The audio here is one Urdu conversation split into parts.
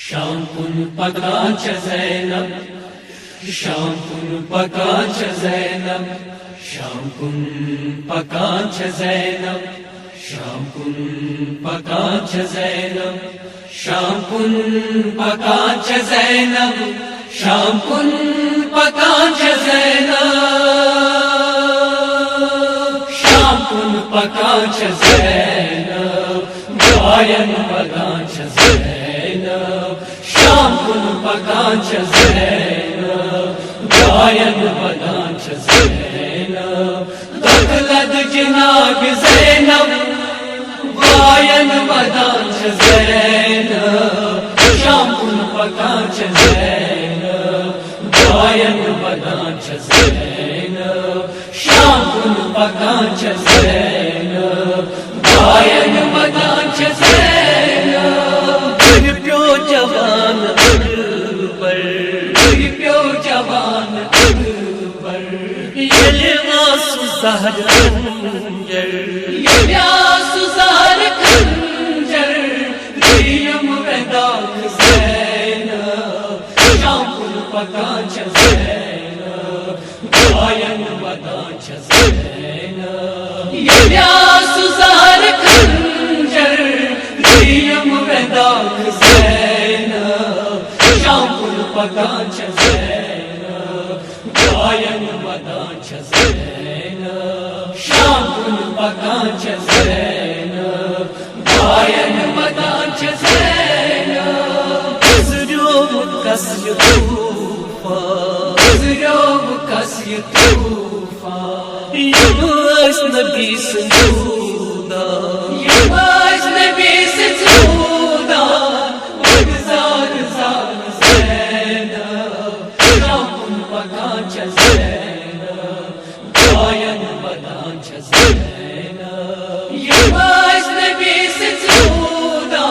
شام کن پکاچ زینب، شام کن پکاچ زینب، شام کن پکاچ زینب، شام کن پکاچ زینب، شام کن پکاچ زینب، شام کن پکاچ زینب، شام کن پکاچ زینب، گاین پکاچ زینب، شام کن پکاچ زینب، گاین پکاچ زینب، دخلد جناب زینب، گاین پکاچ زینب، شام کن پکاچ زینب، گاین پکاچ زینب، شام کن پکاچ زینب، گاین پکاچ زینب، پیو جوان اکبر، پیو جوان اکبر، یلیاس زہر خنجر، یلیاس زہر خنجر، دیم وداع زینب، شام کن پکاچ زینب، گاین پکاچ زینب، یلیاس زہر خنجر، دیم وداع زینب، شام کن پکاچ زینب، گاین پکاچ زینب، شام کن پکاچ زینب، گاین پکاچ زینب، بزرگ کسی طوفان، بزرگ کسی طوفان، یواش نبی سنودا، یواش نبی سنودا، بگذار زار زینب، شام کن پکاچ زینب، گاین پکاچ زینب، یواش نبی سنودا،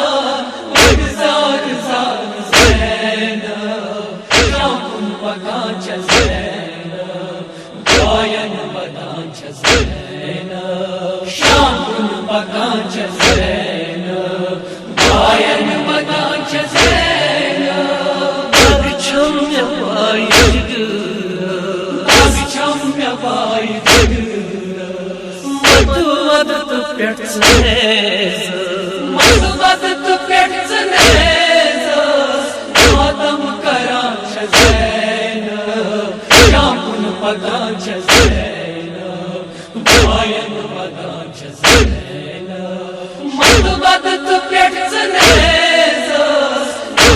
بگذار زار زینب، شام کن پکاچ زینب، گاین پکاچ زینب، شام کن پکاچ زینب، گاین پکاچ زینب، اگچم یوای جگر، اگچم یوای جگر، مدود پیٹ زنیز، مدود پیٹ زنیز، ماتم کراچ زینب، شام کن پکاچ زینب، گاین پکاچ زینب، مدود پیٹ زنیز،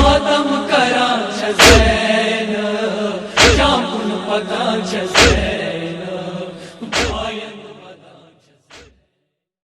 ماتم کراچ زینب، شام کن پکاچ زینب،